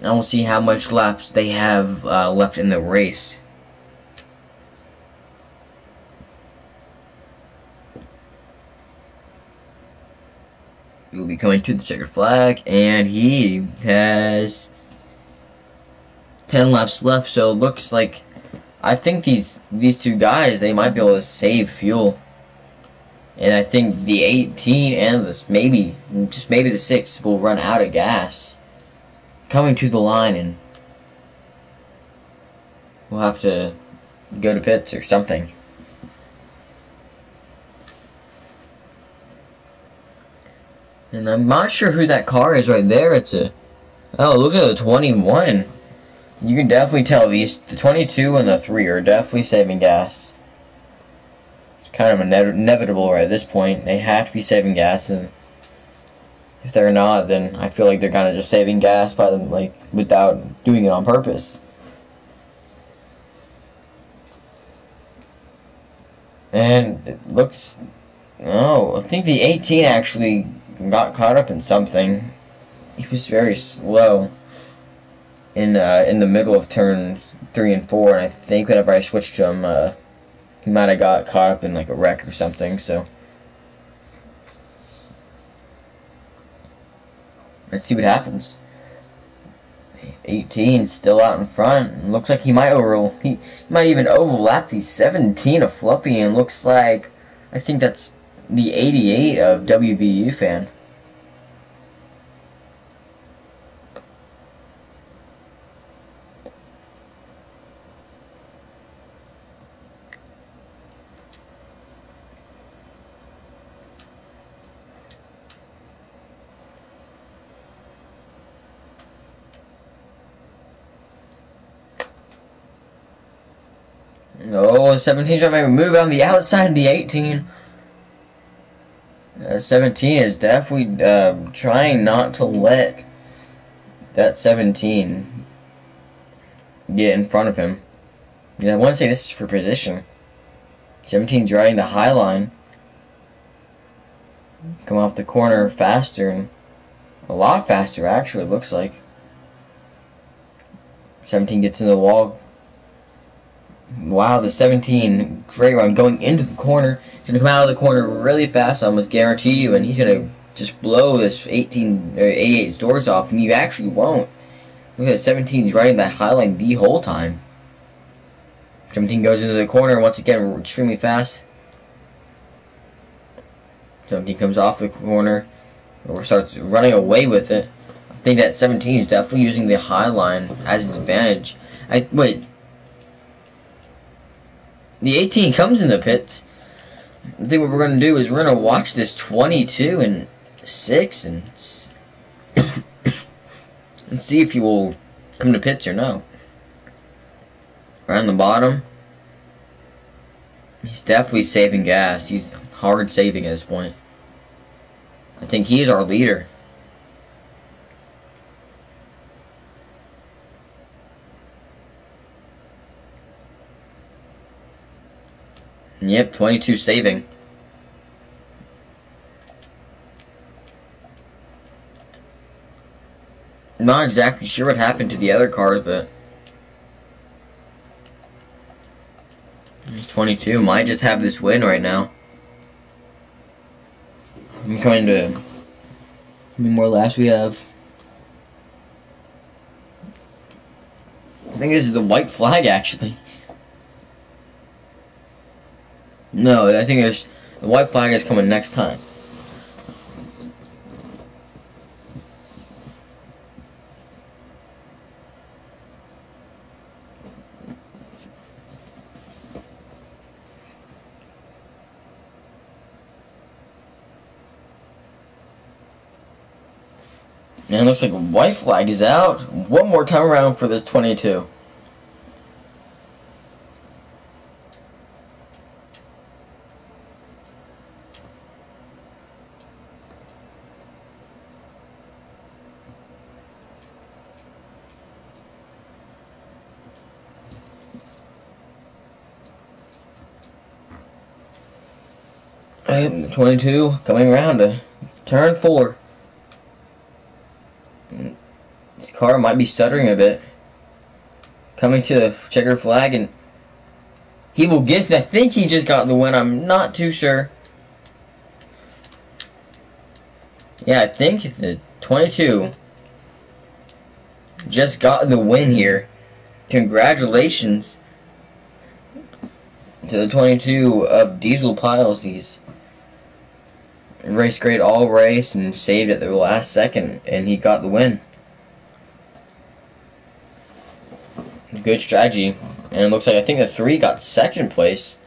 I will see how much laps they have left in the race. He will be coming to the checkered flag, and he has 10 laps left. So it looks like, I think these 2 guys, they might be able to save fuel. And I think the 18 and maybe the 6 will run out of gas coming to the line, and we'll have to go to pits or something. And I'm not sure who that car is right there. Oh, look at the 21. You can definitely tell the 22 and the 3 are definitely saving gas. Kind of inevitable right at this point. They have to be saving gas, and If they're not, then I feel like they're kind of just saving gas by them, like, without doing it on purpose. And it looks... Oh, I think the 18 actually got caught up in something. He was very slow in the middle of turns 3 and 4, and I think whenever I switched to him, he might have got caught up in like a wreck or something. So let's see what happens. 18 still out in front, and looks like he might even overlap the 17 of Fluffy, and looks like I think that's the 88 of WVU fan. Oh, 17's trying to make a move on the outside of the 18. 17 is definitely trying not to let that 17 get in front of him. Yeah, I want to say this is for position. 17's riding the high line. Come off the corner faster, and a lot faster actually, it looks like. 17 gets into the wall. Wow, the 17, great run, going into the corner. He's going to come out of the corner really fast, I almost guarantee you, and he's going to just blow this 88's doors off, and you actually won't. Look at 17's riding that high line the whole time. 17 goes into the corner, once again, extremely fast. 17 comes off the corner, or starts running away with it. I think that 17 is definitely using the high line as his advantage. Wait. The 18 comes in the pits. I think what we're going to do is we're going to watch this 22 and 6 and see if he will come to pits or no. Right on the bottom. He's definitely saving gas. He's hard saving at this point. I think he is our leader. Yep, 22 saving. I'm not exactly sure what happened to the other cars, but 22 might just have this win right now. I'm coming to how many more laps we have. I think this is the white flag actually. No, I think the white flag is coming next time. And it looks like a white flag is out. One more time around for this 22. The 22 coming around to turn 4. This car might be stuttering a bit. Coming to the checkered flag, and he will get. I think he just got the win. I'm not too sure. Yeah, I think the 22 just got the win here. Congratulations to the 22 of Diesel Piles. He's raced great all race and saved at the last second, and he got the win. Good strategy. And it looks like I think the 3 got second place.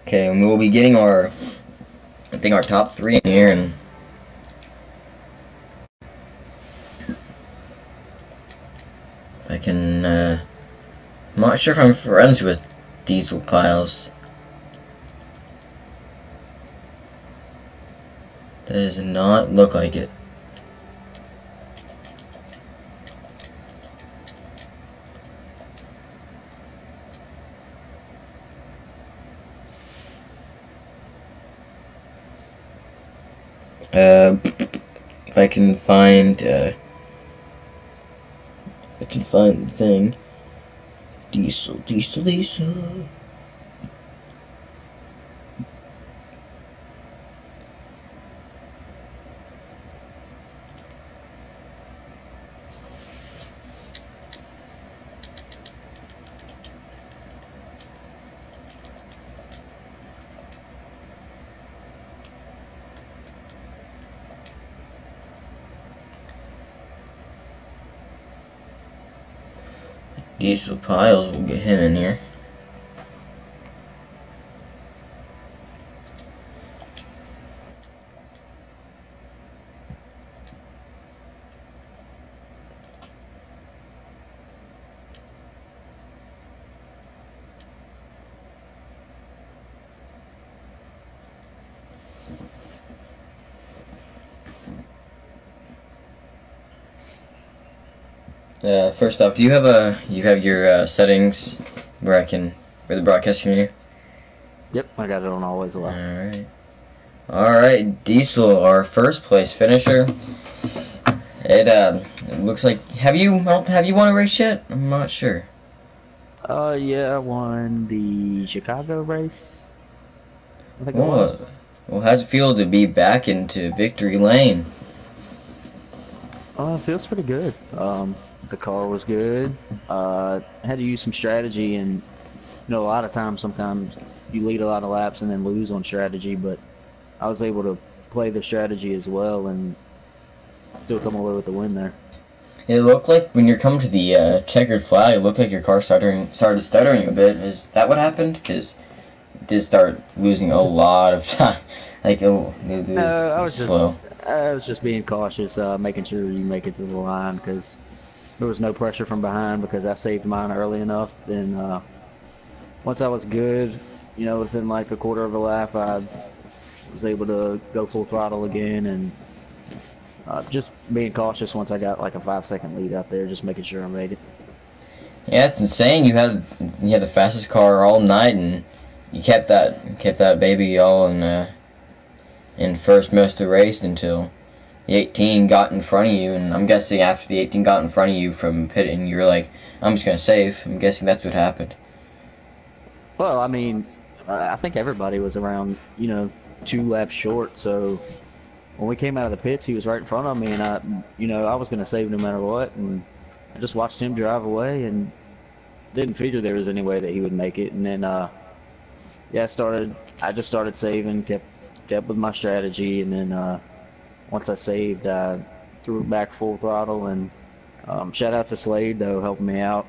Okay, and we'll be getting our, I think, our top 3 in here, and I can, I'm not sure if I'm friends with Diesel Piles. Does not look like it. If I can find, the thing. Diesel. Diesel Piles, we'll get him in here. First off, do you have your settings where the broadcast can hear?
Yep, I got it on always allow.
Alright, Diesel, our first place finisher. It looks like, have you won a race yet? I'm not sure.
Yeah, I won the Chicago race. I think it was.
Well, how's it feel to be back into victory lane?
It feels pretty good. The car was good. Had to use some strategy, and a lot of times, sometimes you lead a lot of laps and then lose on strategy, but I was able to play the strategy as well and still come away with the win there.
It looked like when you're coming to the checkered flag, it looked like your car started stuttering a bit. Is that what happened? Because it did start losing a lot of time. Like, it was slow.
I was just being cautious, making sure you make it to the line, because there was no pressure from behind, because I saved mine early enough. Then once I was good, within like a quarter of a lap, I was able to go full throttle again, and just being cautious once I got like a 5-second lead out there, just making sure I made it.
Yeah, it's insane. You had the fastest car all night, and you kept that baby all in first most of the race until the 18 got in front of you. And I'm guessing after the 18 got in front of you from pitting, you were like, I'm just gonna save. I'm guessing that's what happened.
Well, I mean, I think everybody was around 2 laps short, so when we came out of the pits, he was right in front of me, and I was going to save no matter what, and I just watched him drive away and didn't figure there was any way that he would make it. And then, yeah, I just started saving, kept with my strategy, and then once I saved, I threw it back full throttle, and shout out to Slade, though, helping me out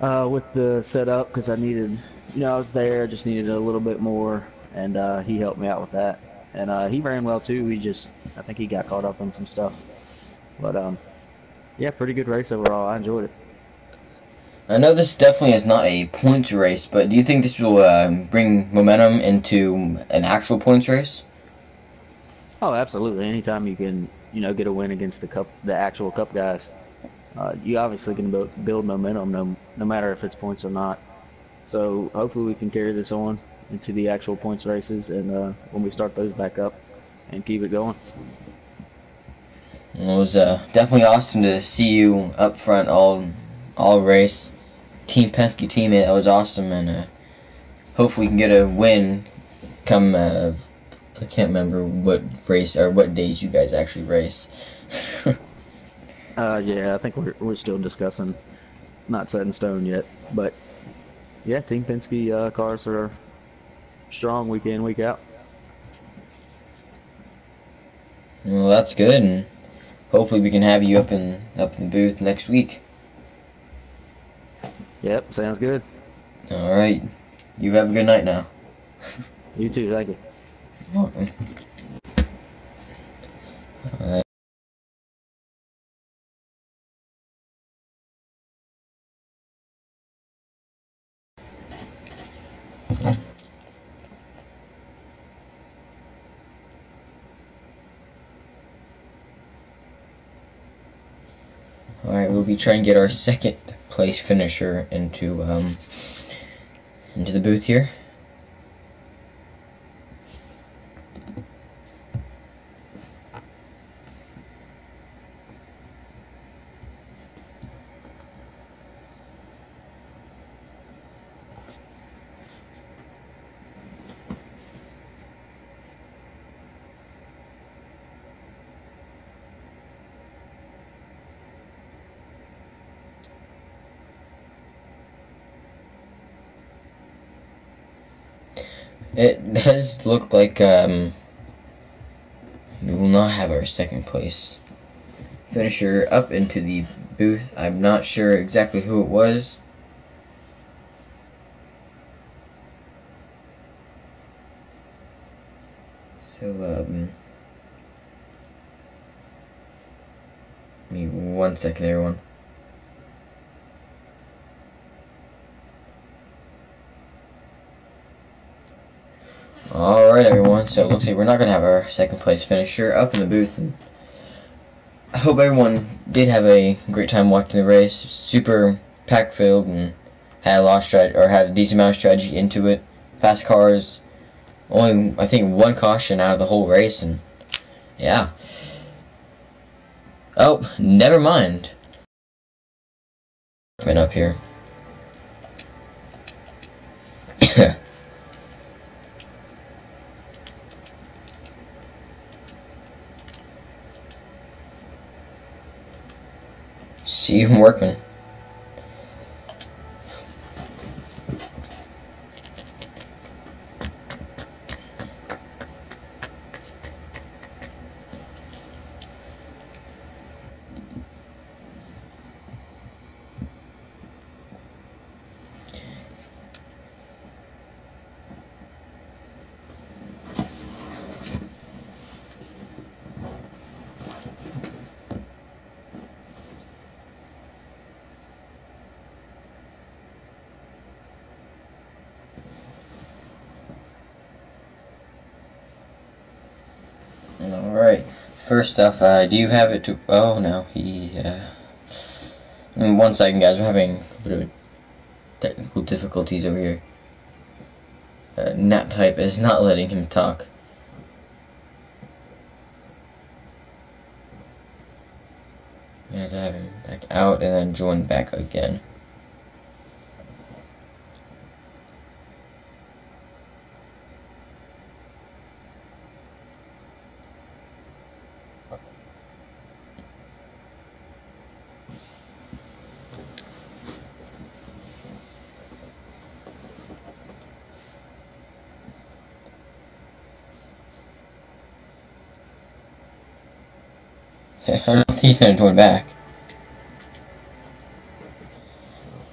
with the setup, because I needed, I was there, just needed a little bit more, and he helped me out with that. And he ran well too. I think he got caught up on some stuff. But yeah, pretty good race overall. I enjoyed it.
I know this definitely is not a points race, but do you think this will bring momentum into an actual points race?
Oh, absolutely. Anytime you can, get a win against the actual cup guys, you obviously can build momentum, no matter if it's points or not. So hopefully we can carry this on into the actual points races, and when we start those back up, and keep it going.
It was definitely awesome to see you up front all race. Team Penske teammate, that was awesome, and hopefully we can get a win come, I can't remember what race or what days you guys actually race.
Yeah, I think we're still discussing, not set in stone yet, but yeah, Team Penske cars are strong week in, week out.
Well, that's good, and hopefully we can have you up in the booth next week.
Yep, sounds good.
All right. You have a good night now.
You too, thank you.
You're welcome. Alright. Alright, we'll be trying to get our second place finisher into the booth here. It does look like we will not have our second place finisher up into the booth. I'm not sure exactly who it was. So, give me 1 second, everyone. Alright, everyone, so it looks like we're not going to have our second place finisher up in the booth. And I hope everyone did have a great time watching the race. Super pack-filled and had a decent amount of strategy into it. Fast cars. Only, I think, one caution out of the whole race, and yeah. Oh, never mind. Coming up here. See him working. Alright, first off, do you have it to... Oh, no, in 1 second, guys, we're having a bit of technical difficulties over here. Nat type is not letting him talk. We have to have him back out and then join back again. I don't think he's gonna join back.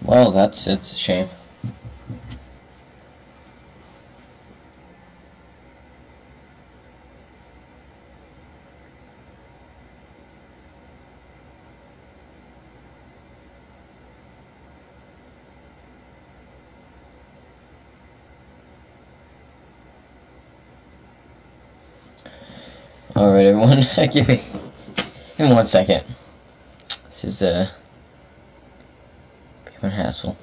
Well, it's a shame. Alright, everyone, give me 1 second. This is, becoming a hassle.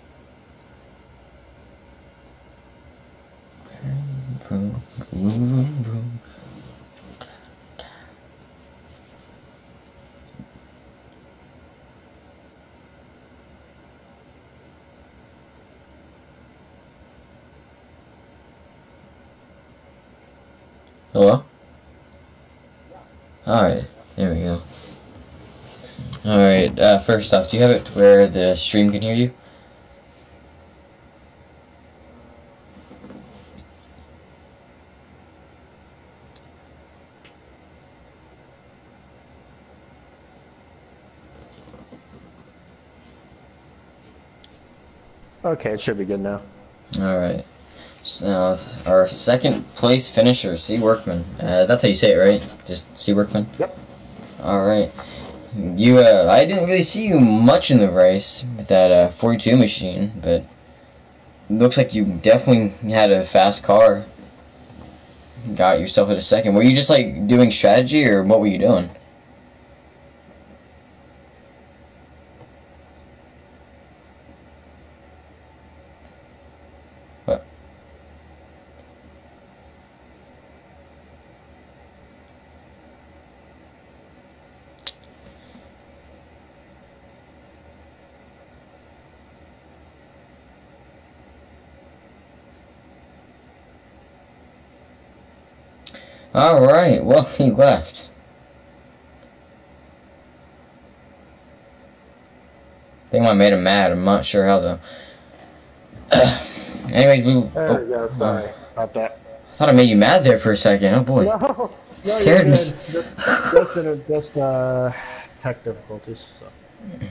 Hello? Alright, there we go. Alright, first off, do you have it to where the stream can hear you?
Okay, it should be good now.
Alright. Our second place finisher, C. Workman. That's how you say it, right? Just C. Workman?
Yep.
Alright. I didn't really see you much in the race with that 42 machine, but it looks like you definitely had a fast car. Got yourself in a second. Were you just like doing strategy, or what were you doing? What? Alright, well, he left. I think I made him mad. I'm not sure how though. Anyways,
There we go. Sorry about that.
I thought I made you mad there for a second. Oh boy.
No, no,
Scared
you're
me.
good. Just tech difficulties. So.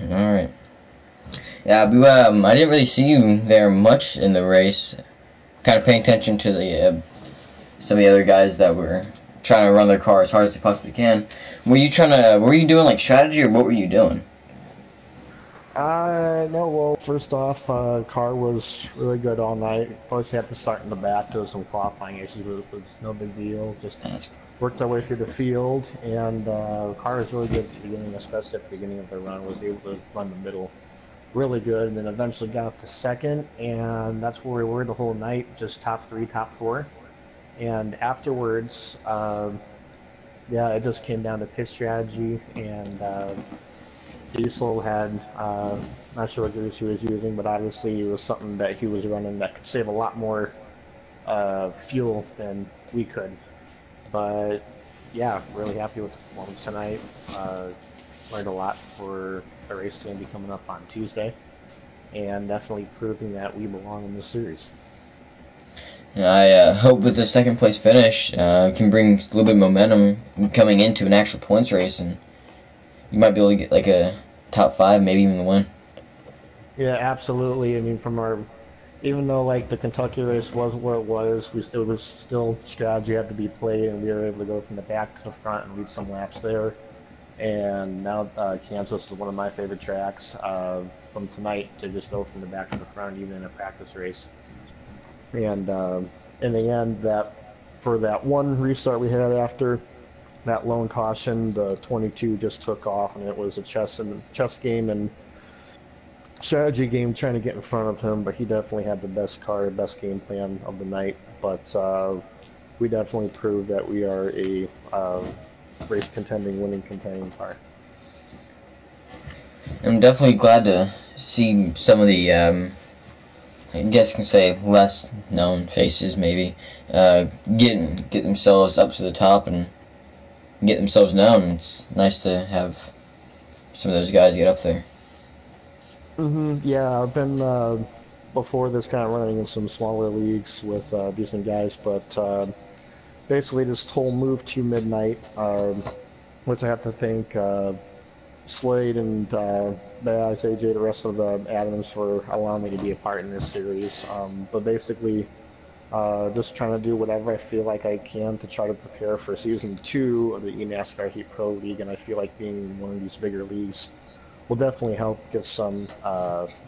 Alright. Yeah, I didn't really see you there much in the race. Kind of paying attention to the some of the other guys that were trying to run their car as hard as they possibly can. Were you doing like strategy, or what were you doing?
No, well, first off, car was really good all night. Of course, you had to start in the back. There was some qualifying issues, but it was no big deal. Just worked our way through the field, and car was really good at the beginning, especially at the beginning of the run. Was able to run the middle really good, and then eventually got up to second, and that's where we were the whole night, just top three, top four. And afterwards, yeah, it just came down to pit strategy, and Diesel had, not sure what grease he was using, but obviously it was something that he was running that could save a lot more fuel than we could. But yeah, really happy with the performance tonight. Learned a lot for the race going to be coming up on Tuesday, and definitely proving that we belong in this series.
I hope with the second place finish can bring a little bit of momentum coming into an actual points race, and you might be able to get like a top 5, maybe even the win.
Yeah, absolutely. I mean, even though like the Kentucky race wasn't where it was, it was still strategy had to be played, and we were able to go from the back to the front and lead some laps there. And now Kansas is one of my favorite tracks from tonight to just go from the back to the front, even in a practice race. And in the end, for that one restart we had after that lone caution, the 22 just took off, and it was a chess game and strategy game trying to get in front of him. But he definitely had the best car, best game plan of the night. But we definitely proved that we are a race contending, winning contending car.
I'm definitely glad to see some of the, I guess you can say, less known faces maybe get themselves up to the top and get themselves known. It's nice to have some of those guys get up there.
Yeah, I've been before this kind of running in some smaller leagues with decent guys, but basically this whole move to midnight, which I have to thank Slade and Baz, AJ, the rest of the Adams for allowing me to be a part in this series. But basically, just trying to do whatever I feel like I can to try to prepare for Season 2 of the NASCAR Heat Pro League, and I feel like being in one of these bigger leagues will definitely help get some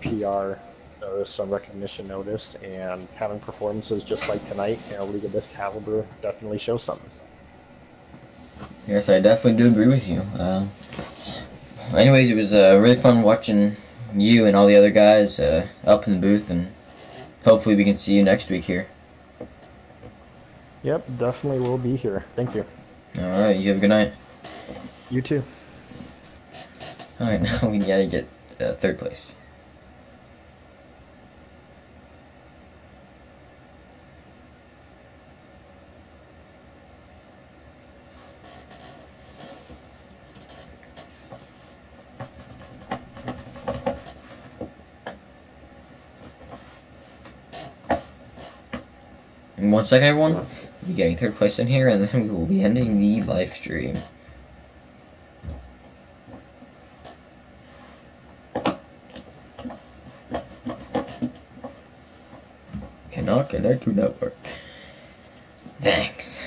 PR notice, some recognition notice, and having performances just like tonight in a league of this caliber definitely shows something.
Yes, I definitely do agree with you. Anyways, it was really fun watching you and all the other guys up in the booth, and hopefully we can see you next week here.
Yep, definitely will be here. Thank you.
Alright, you have a good night.
You too.
Alright, now we gotta get third place. In 1 second, everyone, we'll be getting third place in here, and then we will be ending the live stream. Okay, not connect to network. Thanks.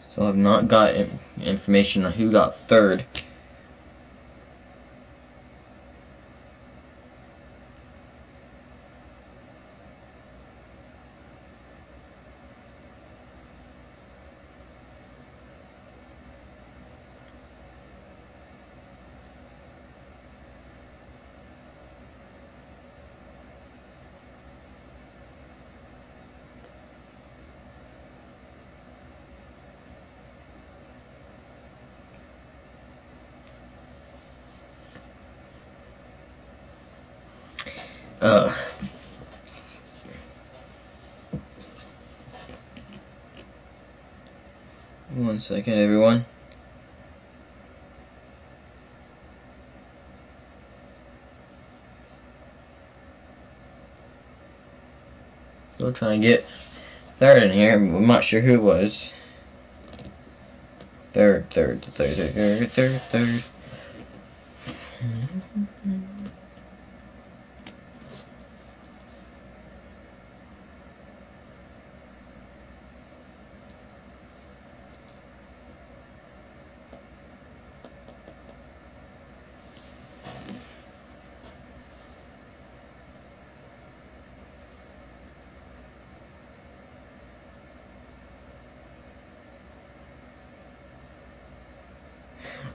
So I've not got information on who got third. One second, everyone. Still trying to get third in here. I'm not sure who it was. Third.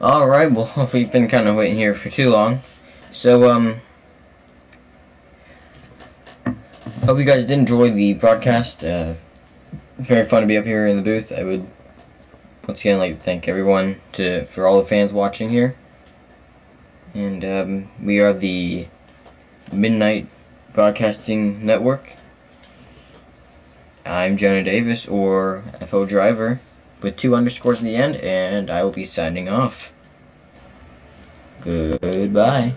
Alright, well, we've been kind of waiting here for too long. So, hope you guys did enjoy the broadcast. Very fun to be up here in the booth. I would, once again, like to thank everyone for all the fans watching here. And, we are the Midnight Broadcasting Network. I'm Jonah Davis, or FO Driver, with 2 underscores in the end, and I will be signing off. Goodbye.